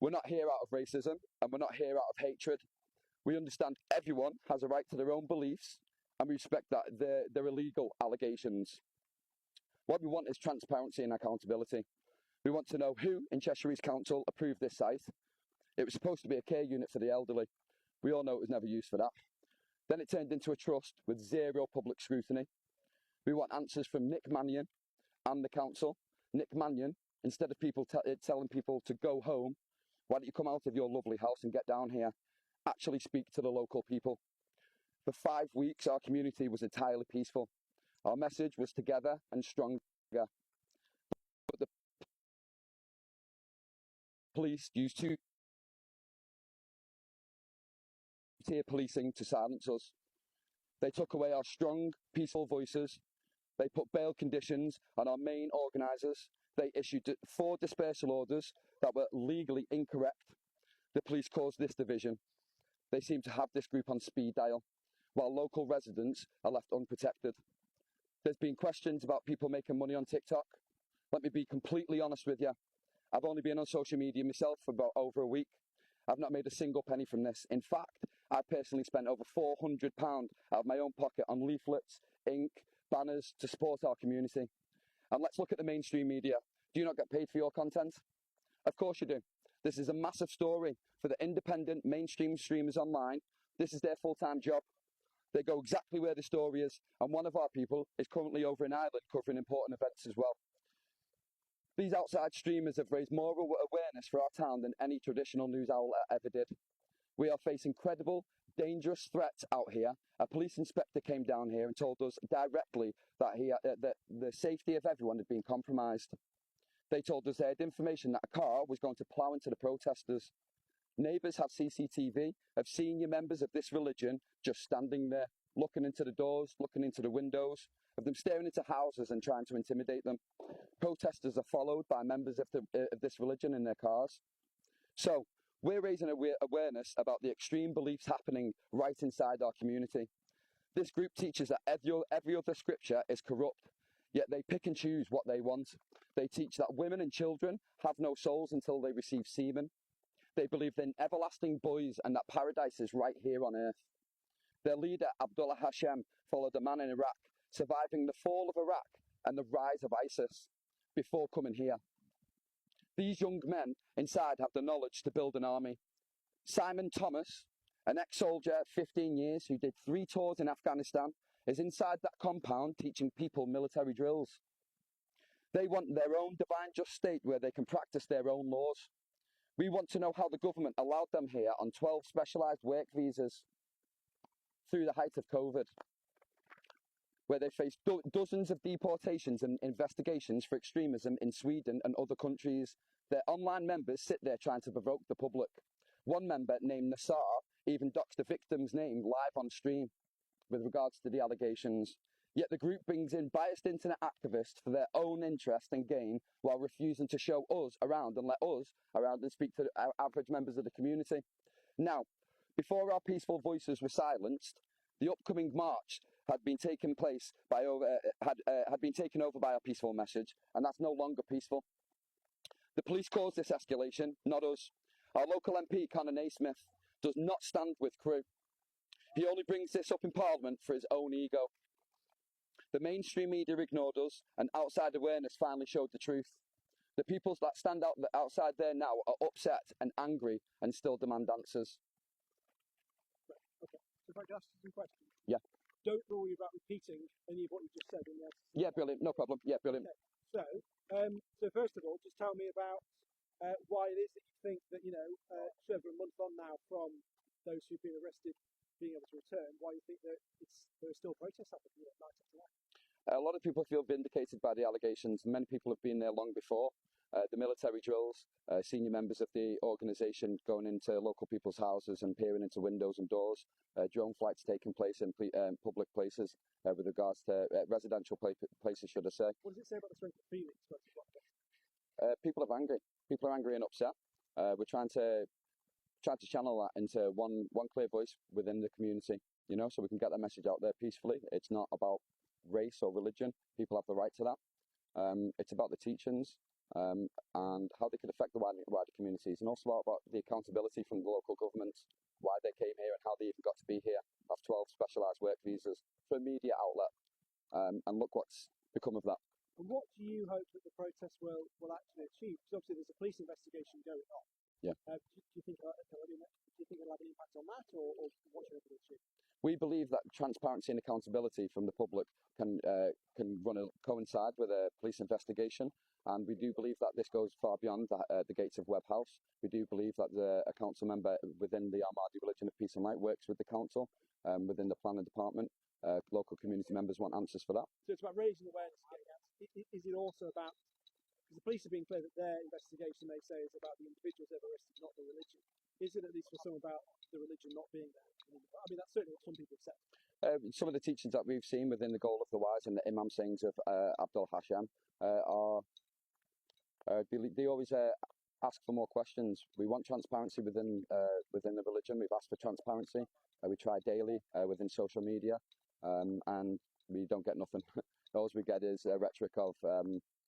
We're not here out of racism, and we're not here out of hatred. We understand everyone has a right to their own beliefs, and we respect that they're illegal allegations. What we want is transparency and accountability. We want to know who in Cheshire East Council approved this site. It was supposed to be a care unit for the elderly. We all know it was never used for that. Then it turned into a trust with zero public scrutiny. We want answers from Nick Mannion and the council. Nick Mannion, instead of people telling people to go home, why don't you come out of your lovely house and get down here? Actually speak to the local people. For 5 weeks, our community was entirely peaceful. Our message was together and stronger. But the police used two-tier policing to silence us. They took away our strong, peaceful voices. They put bail conditions on our main organisers. They issued 4 dispersal orders that were legally incorrect. The police caused this division. They seem to have this group on speed dial, while local residents are left unprotected. There's been questions about people making money on TikTok. Let me be completely honest with you. I've only been on social media myself for about over a week. I've not made a single penny from this. In fact, I personally spent over £400 out of my own pocket on leaflets, ink, banners to support our community. And let's look at the mainstream media. Do you not get paid for your content? Of course you do. This is a massive story for the independent mainstream streamers online. This is their full-time job. They go exactly where the story is, and one of our people is currently over in Ireland covering important events as well. These outside streamers have raised more awareness for our town than any traditional news outlet ever did. We are facing credible, dangerous threats out here. A police inspector came down here and told us directly that the safety of everyone had been compromised. They told us they had information that a car was going to plough into the protesters. Neighbours have CCTV of senior members of this religion just standing there, looking into the doors, looking into the windows, of them staring into houses and trying to intimidate them. Protesters are followed by members of this religion in their cars. So, we're raising awareness about the extreme beliefs happening right inside our community. This group teaches that every other scripture is corrupt, yet they pick and choose what they want. They teach that women and children have no souls until they receive semen. They believe in everlasting boys and that paradise is right here on earth. Their leader, Abdullah Hashem, followed a man in Iraq, surviving the fall of Iraq and the rise of ISIS before coming here. These young men inside have the knowledge to build an army. Simon Thomas, an ex-soldier, 15 years, who did 3 tours in Afghanistan, is inside that compound teaching people military drills. They want their own divine just state where they can practice their own laws. We want to know how the government allowed them here on 12 specialised work visas through the height of COVID, where they faced dozens of deportations and investigations for extremism in Sweden and other countries. Their online members sit there trying to provoke the public. One member named Nassar even doxed the victim's name live on stream with regards to the allegations. Yet the group brings in biased internet activists for their own interest and gain while refusing to show us around and let us around and speak to our average members of the community. Now, before our peaceful voices were silenced, the upcoming march had been taken over by our peaceful message, and that's no longer peaceful. The police caused this escalation, not us. Our local MP, Conor Naismith, does not stand with Crew. He only brings this up in Parliament for his own ego. The mainstream media ignored us, and outside awareness finally showed the truth. The people that stand outside there now are upset and angry and still demand answers. Okay, so if I could ask you some questions. Yeah. Don't worry about repeating any of what you just said in there. Yeah, brilliant. No problem. Yeah, brilliant. Okay. So first of all, just tell me about why it is that you think that, just over a month on now from those who've been arrested being able to return, why you think that there are still protests happening at night after that? A lot of people feel vindicated by the allegations. Many people have been there long before. The military drills, senior members of the organisation going into local people's houses and peering into windows and doors, drone flights taking place in public places with regards to residential places, should I say. What does it say about the strength of feelings? People are angry. People are angry and upset. We're trying to channel that into one clear voice within the community, so we can get that message out there peacefully. It's not about race or religion. People have the right to that. It's about the teachings. and how they could affect the wider communities, and also about the accountability from the local governments, why they came here and how they even got to be here, have 12 specialised work visas for a media outlet, and look what's become of that. And what do you hope that the protest will actually achieve? Because obviously there's a police investigation going on. Yeah. Do you think it'll have an impact on that, or what do you hope it'll achieve? We believe that transparency and accountability from the public can coincide with a police investigation, and we do believe that this goes far beyond the gates of Webb House. We do believe that a council member within the Ahmadi Religion of Peace and Light works with the council, within the planning department. Local community members want answers for that. So it's about raising awareness and getting answers. Is it also about, because the police have been clear that their investigation, they say, is about the individuals they've arrested, not the religion. Is it at least for some about the religion not being there? I mean, that's certainly what some people have said. Some of the teachings that we've seen within the Goal of the Wise and the Imam sayings of Abdul Hashem they always ask for more questions. We want transparency within the religion. We've asked for transparency. We try daily within social media, and we don't get nothing. All we get is a rhetoric of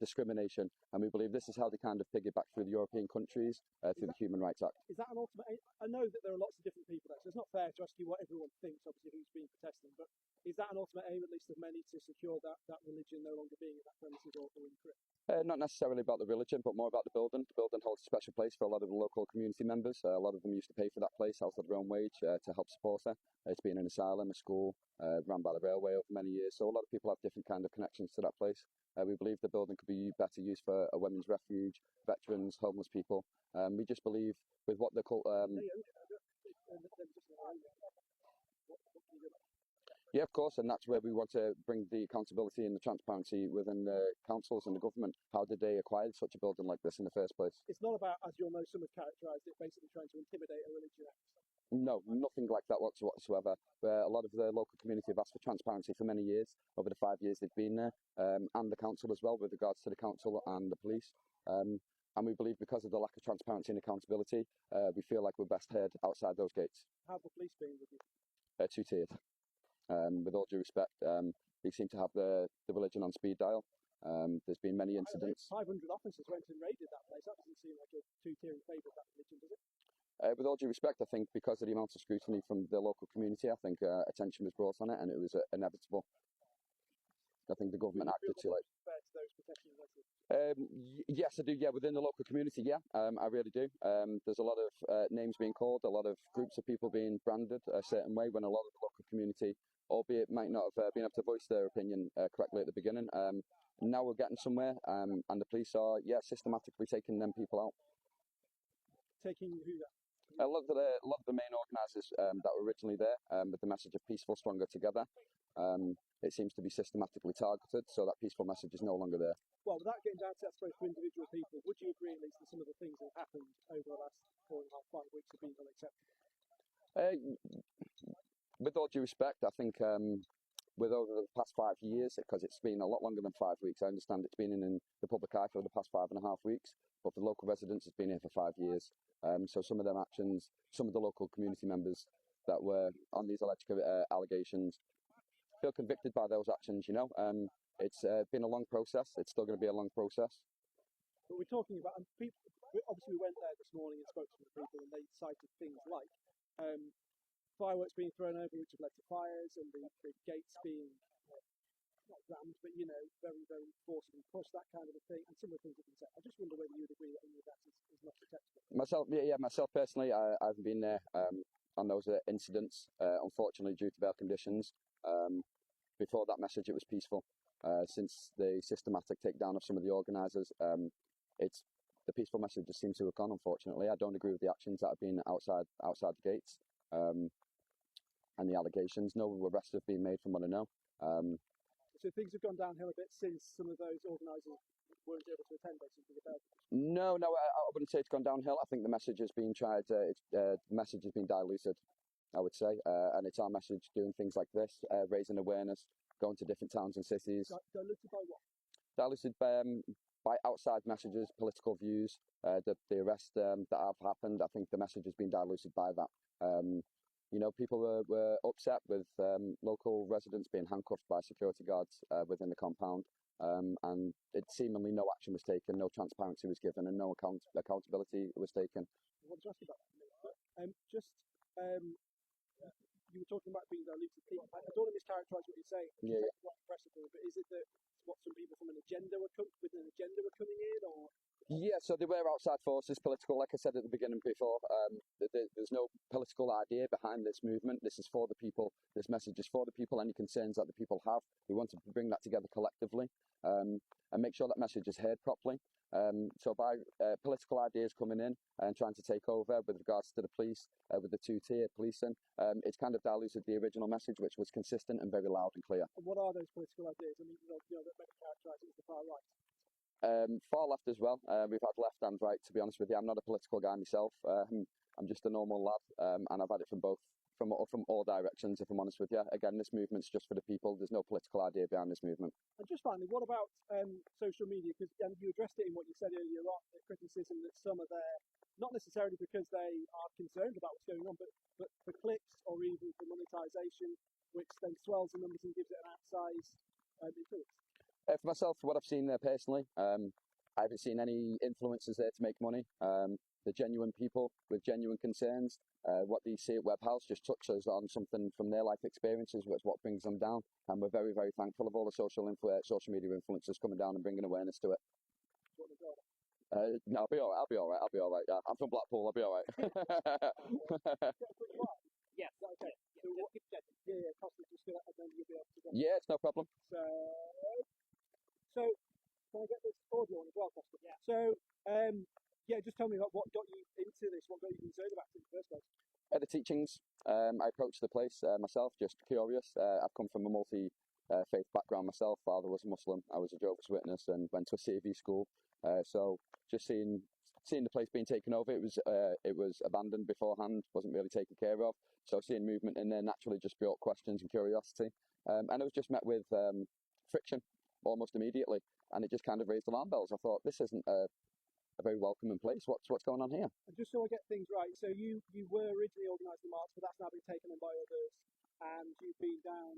discrimination, and we believe this is how they kind of piggyback through the European countries through the Human Rights Act. Is that an ultimate aim? I know that there are lots of different people there, so it's not fair to ask you what everyone thinks, obviously, who's been protesting, but is that an ultimate aim, at least of many, to secure that religion no longer being in that premises or in Crypt? Not necessarily about the religion, but more about the building. The building holds a special place for a lot of the local community members. A lot of them used to pay for that place out of their own wage to help support it. It's been an asylum, a school, run by the railway over many years. So a lot of people have different kind of connections to that place. We believe the building could be better used for a women's refuge, veterans, homeless people. We just believe with what they call... Yeah, of course, and that's where we want to bring the accountability and the transparency within the councils and the government. How did they acquire such a building like this in the first place? It's not about, as you'll know, some have characterised it, basically trying to intimidate a religion. No, nothing like that whatsoever. A lot of the local community have asked for transparency for many years, over the 5 years they've been there, and the council as well, with regards to the council and the police. And we believe because of the lack of transparency and accountability, we feel like we're best heard outside those gates. How have the police been with you? Two-tiered. With all due respect, they seem to have the religion on speed dial. There's been many incidents. 500 officers went and raided that place. That doesn't seem like a two-tier in favour of that religion, does it? With all due respect, I think because of the amount of scrutiny from the local community, I think attention was brought on it and it was inevitable. I think the government acted too late. Fair to those protecting the residents? Yes, I do. Yeah, within the local community, yeah, I really do. There's a lot of names being called, a lot of groups of people being branded a certain way, when a lot of the local community, albeit might not have been able to voice their opinion correctly at the beginning. Now we're getting somewhere, and the police are, systematically taking them people out. Taking who that? A lot of the main organisers that were originally there with the message of peaceful, stronger together. It seems to be systematically targeted, so that peaceful message is no longer there. Well, without getting down to that, I suppose, for individual people, would you agree at least that some of the things that have happened over the last 4.5, 5 weeks have been unacceptable? With all due respect, I think with over the past 5 years, because it's been a lot longer than 5 weeks, I understand it's been in the public eye for the past 5.5 weeks, but for the local residents, it's been here for 5 years. So some of them actions, some of the local community members that were on these alleged allegations feel convicted by those actions, It's been a long process. It's still going to be a long process. But we're talking about, and people, obviously we went there this morning and spoke to the people, and they cited things like fireworks being thrown over, which have led to fires, and the gates being not rammed, but very, very forcibly pushed, that kind of a thing, and similar things have been said. I just wonder whether you'd agree that any of that is not acceptable. Myself personally, I haven't been there on those incidents, unfortunately, due to bail conditions. Before that message, it was peaceful. Since the systematic takedown of some of the organisers, the peaceful message just seems to have gone, unfortunately. I don't agree with the actions that have been outside the gates and the allegations. No arrests have been made from what I know. So things have gone downhill a bit since some of those organisers weren't able to attend, basically, the bail. No, I wouldn't say it's gone downhill. I think the message has been the message has been diluted, I would say, and it's our message doing things like this, raising awareness, going to different towns and cities. Diluted by what? Diluted by outside messages, political views, the arrests that have happened. I think the message has been diluted by that. People were upset with local residents being handcuffed by security guards within the compound. and seemingly no action was taken, no transparency was given, and no accountability was taken. I want to ask you about that in a minute, but you were talking about being diluted. I don't want to mischaracterise what you're saying. Yeah, It's quite impressive, but is it that what some people from an agenda were coming in, or? Yeah, so they were outside forces, political. Like I said at the beginning before, there's no political idea behind this movement. This is for the people. This message is for the people. Any concerns that the people have, we want to bring that together collectively, and make sure that message is heard properly. So by political ideas coming in and trying to take over with regards to the police, with the two-tier policing, it's kind of diluted the original message, which was consistent and very loud and clear. And what are those political ideas? I mean, that maybe characterise it as the far right. Far left as well. We've had left and right, to be honest with you. I'm not a political guy myself. I'm just a normal lad, and I've had it from all directions, if I'm honest with you. Again, this movement's just for the people. There's no political idea behind this movement. And just finally, what about social media? Because you addressed it in what you said earlier on, the criticism that some are there, not necessarily because they are concerned about what's going on, but for clicks or even for monetization, which then swells the numbers and gives it an outsized influence. For myself, what I've seen there personally, I haven't seen any influencers there to make money. The genuine people with genuine concerns. What they see at Webhouse just touches on something from their life experiences, which is what brings them down. And we're very, very thankful of all the social media influencers coming down and bringing awareness to it. No, I'll be all right. Yeah, I'm from Blackpool. I'll be all right. Yes. Okay. Yeah. Possibly just and then you'll be able to go. Yeah, it's no problem. So can I get this audio on as well, Costa? Yeah. So, just tell me what got you into this. What got you concerned about it in the first place? The teachings. I approached the place myself, just curious. I've come from a multi-faith background myself. Father was a Muslim. I was a Jehovah's Witness and went to a CAV school. So just seeing the place being taken over, it was abandoned beforehand, wasn't really taken care of. So seeing movement in there naturally just brought questions and curiosity. And I was just met with friction almost immediately, and it just kind of raised alarm bells. I thought, this isn't a very welcoming place. What's going on here? And just so I get things right, so you were originally organising the march, but that's now been taken on by others, and you've been down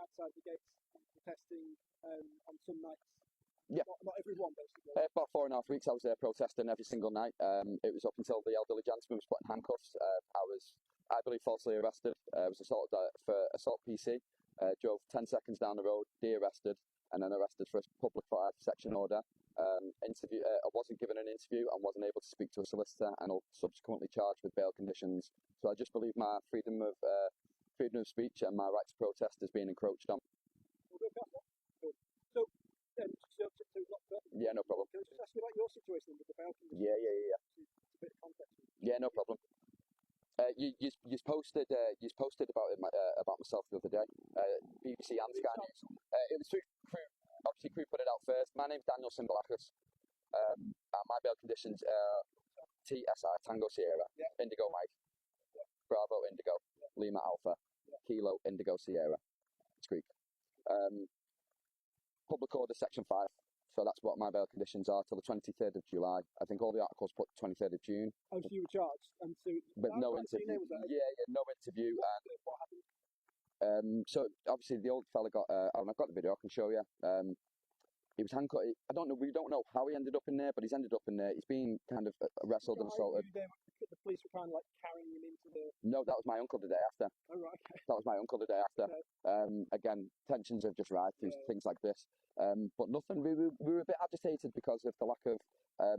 outside the gates protesting on some nights. Yeah. Not every one, basically. About 4.5 weeks I was there protesting every single night. It was up until the elderly gentleman was put in handcuffs. I believe, falsely arrested. Was assaulted for assault PC. Drove 10 seconds down the road, de-arrested, and then arrested for a public fire section order. I wasn't given an interview and wasn't able to speak to a solicitor, and subsequently charged with bail conditions. So I just believe my freedom of speech and my right to protest is being encroached on. Yeah, no problem. Can I just ask you about your situation with the bail conditions? Yeah. It's a bit of context. Yeah, no problem. You posted about myself the other day. BBC and Sky News. It was through obviously Crew put it out first. My name's Daniel Simbalakis. And my bail conditions are TSI Tango Sierra, Indigo Mike, Bravo Indigo, Lima Alpha, Kilo Indigo Sierra, Creek. Public Order Section 5. So that's what my bail conditions are till the 23rd of July. I think all the articles put 23rd of June. Oh, so you were charged? And so but no interview. Yeah, no interview. What happened? So obviously the old fella got, and I've got the video, I can show you. He was handcuffed. We don't know how he ended up in there, but he's ended up in there. He's been kind of wrestled and assaulted. The police were kind of like carrying him into the... No, that was my uncle the day after. Oh, right, okay. That was my uncle the day after. Okay. Again, tensions have just rise through things like this. But nothing, we were a bit agitated because of the lack of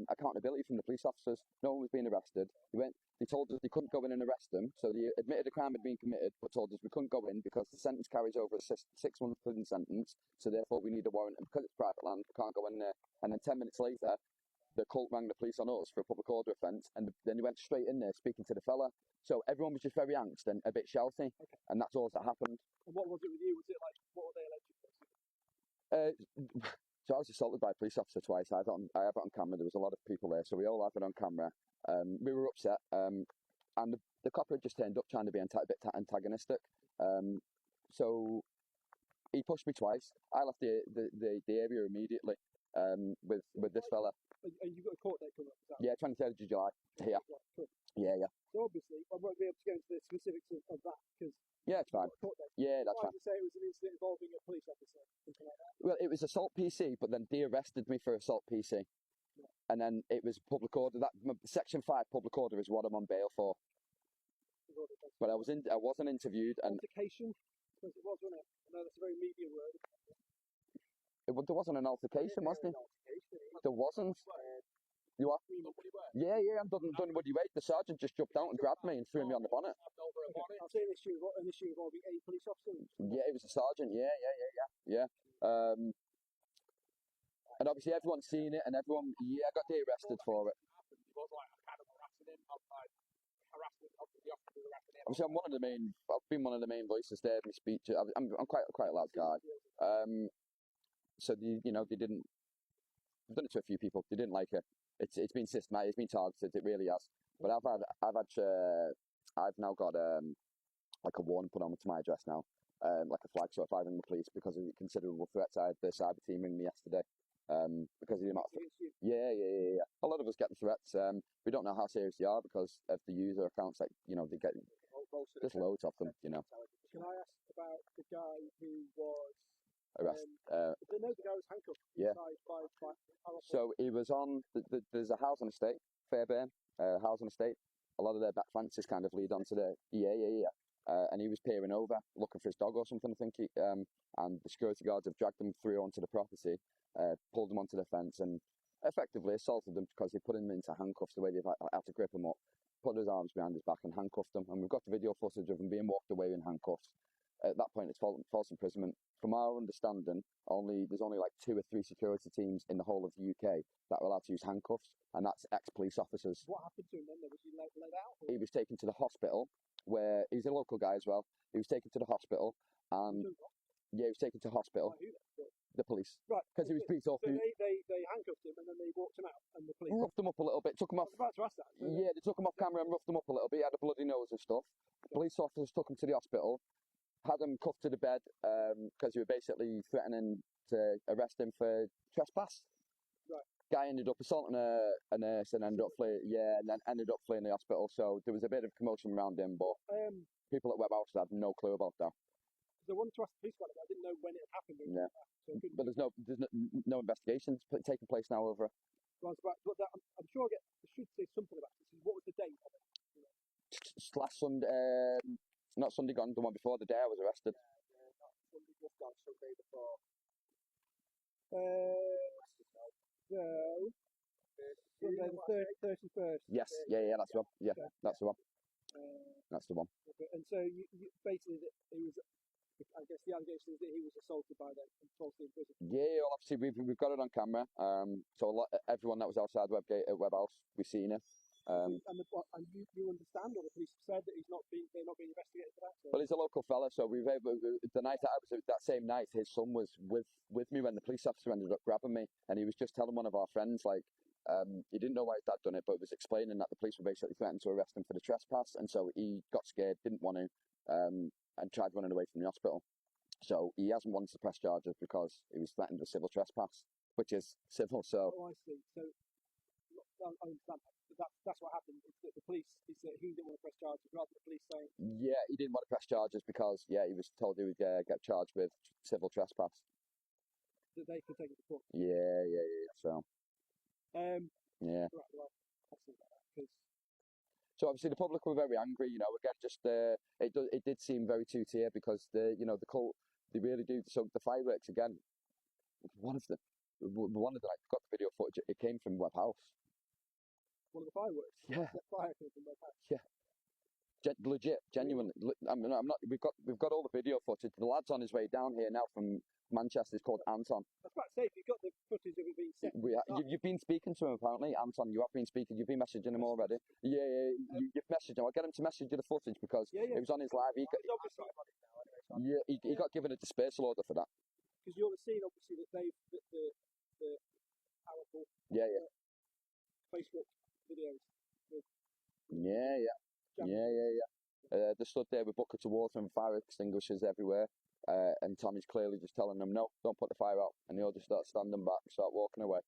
accountability from the police officers. No one was being arrested. They told us they couldn't go in and arrest them, so they admitted a crime had been committed, but told us we couldn't go in because the sentence carries over a 6-month prison sentence, so therefore we need a warrant, and because it's private land, we can't go in there. And then 10 minutes later, the cult rang the police on us for a public order offence, and then they went straight in there speaking to the fella. So everyone was just very angst and a bit shouty, and that's all that happened. And what was it with you? Was it like, what were they alleged to? So I was assaulted by a police officer twice. I have it on camera. There was a lot of people there, so we all have it on camera. We were upset, and the copper had just turned up trying to be a bit antagonistic. So he pushed me twice. I left the area immediately with this fella. and you've got a court date coming up. Is that Yeah, 23rd of July. Yeah, right? Cool. yeah. So obviously, I won't be able to go into the specifics of that because Yeah, it's fine. a court date. Yeah, that's Why fine. did you say it was an incident involving a police officer, something like that? Well, it was assault PC, but then they arrested me for assault PC. And then it was public order. That Section 5 public order is what I'm on bail for. But I wasn't interviewed, and Altercation, I suppose it was, wasn't it? I know that's a very media word. there wasn't an altercation, was there? There wasn't. You are? Yeah, I'm done Woody Wade. The sergeant just jumped out and grabbed me and threw me on the bonnet. I'll say an issue involving a police officer. Yeah, it was a sergeant. Yeah. And obviously everyone's seen it, and everyone, I got arrested for it. Obviously, I've been one of the main voices there in my speech. I'm quite a loud guy. So they didn't. I've done it to a few people. They didn't like it. It's been systematic. It's been targeted. It really has. But I've now got like a warning put onto my address now, like a flag. So if I ring the police because of the considerable threats, I had the cyber team ring me yesterday. Because of the amount of yeah. A lot of us get the threats. We don't know how serious they are because of the user accounts that they get. There's loads of them. Can I ask about the guy who was Arrest. the guy was handcuffed. Yeah. By So he was on. There's a housing estate, Fairbairn housing estate. A lot of their back fences kind of lead onto the and he was peering over, looking for his dog or something, I think. And the security guards have dragged him through onto the property, pulled him onto the fence, and effectively assaulted him because they put him into handcuffs the way they've had to grip him up, put his arms behind his back and handcuffed him. And we've got the video footage of him being walked away in handcuffs. At that point, it's false imprisonment. From our understanding, there's only like 2 or 3 security teams in the whole of the UK that are allowed to use handcuffs, and that's ex-police officers. What happened to him then? Was he let out? Or? He was taken to the hospital, where he's a local guy as well. He was taken to the hospital, and he was taken to hospital. Who then? The police, right? Because he was beat up. So they handcuffed him and then they walked him out, and the police roughed him up a little bit, took him off. I was about to ask that. Yeah, they took him off camera and roughed him up a little bit. He had a bloody nose and stuff. Police officers took him to the hospital, had him cuffed to the bed because he were basically threatening to arrest him for trespass. Right. Guy ended up assaulting a nurse and ended up fleeing the hospital. So there was a bit of commotion around him, but people at Web House had no clue about that. I wanted to ask the police about it, but I didn't know when it happened. Yeah. But there's no investigations taking place now over it. But I'm sure I should say something about this. What was the date of it? Last Sunday, not Sunday gone, the one before, the day I was arrested. Not Sunday just gone, Sunday before. Sunday the 31st. Yes, yeah, that's the one. Yeah, okay. That's the one. That's the one. Okay. And so you basically he was. I guess the allegation is that he was assaulted by them and falsely imprisoned. Yeah, well, obviously we've got it on camera. So everyone that was outside Webgate at Web House, we've seen it. And you understand, or the police have said that they're not being investigated for that. So. Well, he's a local fella, so the night that I was that same night, his son was with me when the police officer ended up grabbing me, and he was just telling one of our friends he didn't know why his dad done it, but was explaining that the police were basically threatening to arrest him for the trespass, and so he got scared, didn't want to, and tried running away from the hospital. So he hasn't wanted to press charges because he was threatened with civil trespass, which is civil. So. Oh, I see. So I understand that. That's what happened. It's that the police is that he didn't want to press charges, rather than the police saying. Yeah, he didn't want to press charges because he was told he would get charged with civil trespass. That they could take it to court. Yeah. So. Yeah. Right, well, I see that because. So obviously the public were very angry. Again, just it did seem very two-tier because the cult, they really do. So the fireworks again. One of the I got the video footage. It came from Web House. One of the fireworks. Yeah. The fire came from Web House. Yeah. Legit, genuine. I'm not. We've got all the video footage. The lad's on his way down here now from Manchester. It's called Anton. I was about to say, if you've got the footage of it being set. You've been speaking to him apparently, Anton. You have been speaking. You've been messaging him already. Yeah. You've messaged him. I'll get him to message you the footage because it was on his live. He got given a dispersal order for that. Because you'll have seen obviously that the powerful. Yeah. Facebook videos. Yeah. They stood there with buckets of water and fire extinguishers everywhere, and Tommy's clearly just telling them, no, don't put the fire out, and they all just start standing back, start walking away.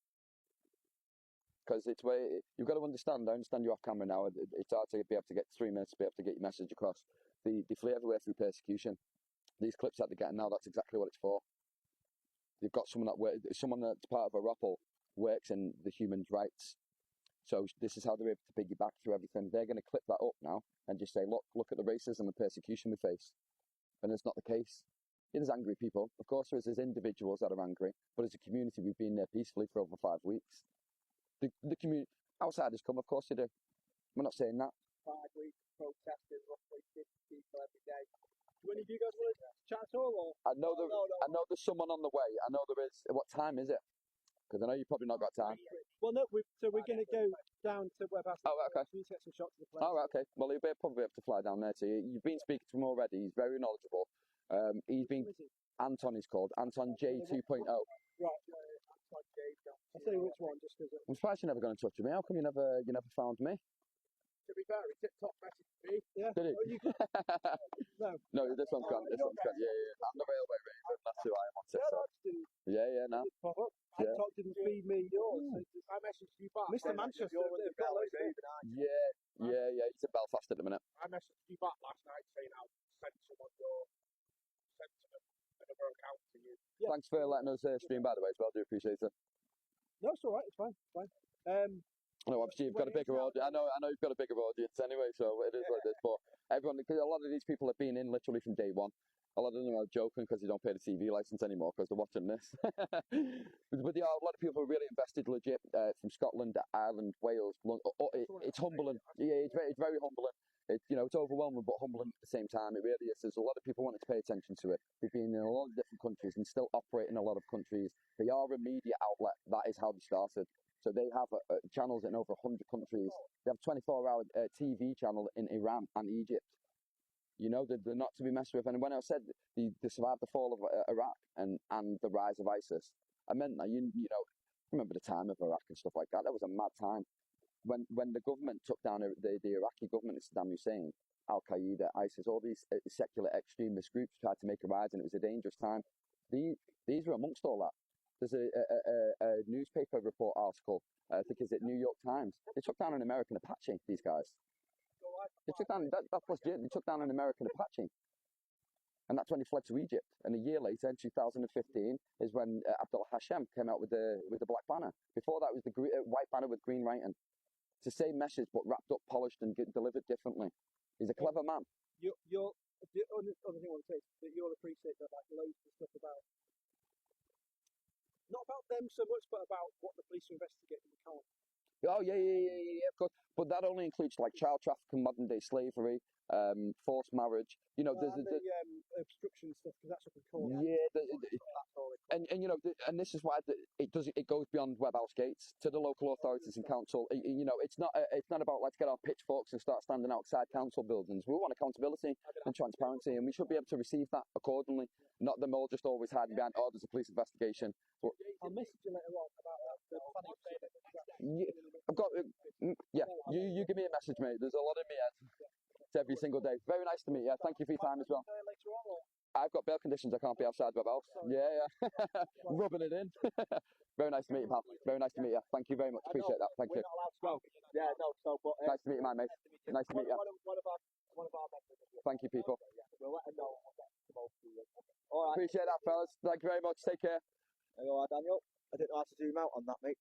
because it's where you've got to understand. I understand you're off camera now. It's hard to be able to get 3 minutes to be able to get your message across. They flee everywhere through persecution. These clips that they're getting now, that's exactly what it's for. You've got someone that's part of a rappel works in the human rights. So this is how they're able to piggyback through everything. They're going to clip that up now and just say, look at the racism and persecution we face. And it's not the case. There's angry people. Of course there is. There's individuals that are angry. But as a community, we've been there peacefully for over 5 weeks. The community, outsiders come, of course they do. We're not saying that. 5 weeks protesting, roughly 50 people every day. Do any of you guys want to chat at all? Or? I know there's someone on the way. I know there is. What time is it? Because I know you've probably not got time. Well, no, so we're going to go down to Webhaster. Oh, right, okay. We need to get some shots of the place. Oh, right, okay. Well, he'll probably have to fly down there too. You've been speaking to him already. He's very knowledgeable. He's been... Anton is called. Anton J 2.0. Right. Anton J. I'll tell you which one, just because... I'm surprised you never got in touch with me. How come you never found me? To be fair, he TikTok messaged me. Yeah. Did he? No. No, this one's gone. This one's gone. Yeah. I'm the Railway Raven. That's who I am on TikTok. Yeah, no. TikTok didn't feed me yours. I messaged you back. Mr. Manchester. Yeah. He's in Belfast at the minute. I messaged you back last night saying I'll send someone another account to you. Yeah. Thanks for letting us stream, by the way, as well. I do appreciate it. No, it's all right. It's fine. No, obviously you've got a bigger audience. I know you've got a bigger audience anyway, so it is what it is. But everyone, because a lot of these people have been in literally from day one. A lot of them are joking because they don't pay the TV license anymore because they're watching this. but yeah, a lot of people are really invested, legit, from Scotland, Ireland, Wales. It's humbling. Yeah, it's very humbling. It's overwhelming but humbling at the same time. It really is. There's a lot of people wanting to pay attention to it. They've been in a lot of different countries and still operate in a lot of countries. They are a media outlet. That is how they started. So they have channels in over 100 countries. They have a 24-hour TV channel in Iran and Egypt. They're not to be messed with. And when I said they survived the fall of Iraq and the rise of ISIS, I meant that, remember the time of Iraq and stuff like that. That was a mad time. When the government took down the Iraqi government, Saddam Hussein, Al-Qaeda, ISIS, all these secular extremist groups tried to make a rise, and it was a dangerous time. These were amongst all that. There's a newspaper report article, I think it's at New York Times. They took down an American Apache, these guys. They took down, that's legit, they took down an American Apache. And that's when he fled to Egypt. And a year later, in 2015, is when Abdullah Hashem came out with the Black Banner. Before that was the white banner with green writing. It's the same message, but wrapped up, polished, and delivered differently. He's a clever man. The other thing I want to say is that you'll appreciate that, like, loads of stuff about, not about them so much, but about what the police are investigating the car. Oh, yeah, of course. But that only includes, like, child trafficking, modern-day slavery, forced marriage. There's the obstruction stuff, because that's what we call it. Yeah, and this is why it goes beyond Webhouse Gates to the local authorities and council. It's not about let's get our pitchforks and start standing outside council buildings. We want accountability and transparency, and we should be able to receive that accordingly. Not them all just always hiding behind, there's a police investigation. But, I'll message you later on about the planning. I've got, you give me a message, mate. There's a lot in me head. It's every single day. Very nice to meet you. Thank you for your time as well. Later on, or? I've got bail conditions. I can't be outside the house. Yeah. Rubbing it in. Very nice to meet you, pal. Very nice to meet you. Thank you very much. Appreciate that. Thank you. Yeah, no, so, but... nice to meet you, my mate. Nice to meet you. One of our members. Thank you, people. We'll let them know. All right. Appreciate that, fellas. Thank you very much. Take care. Hello, Daniel. I didn't know how to zoom out on that, mate.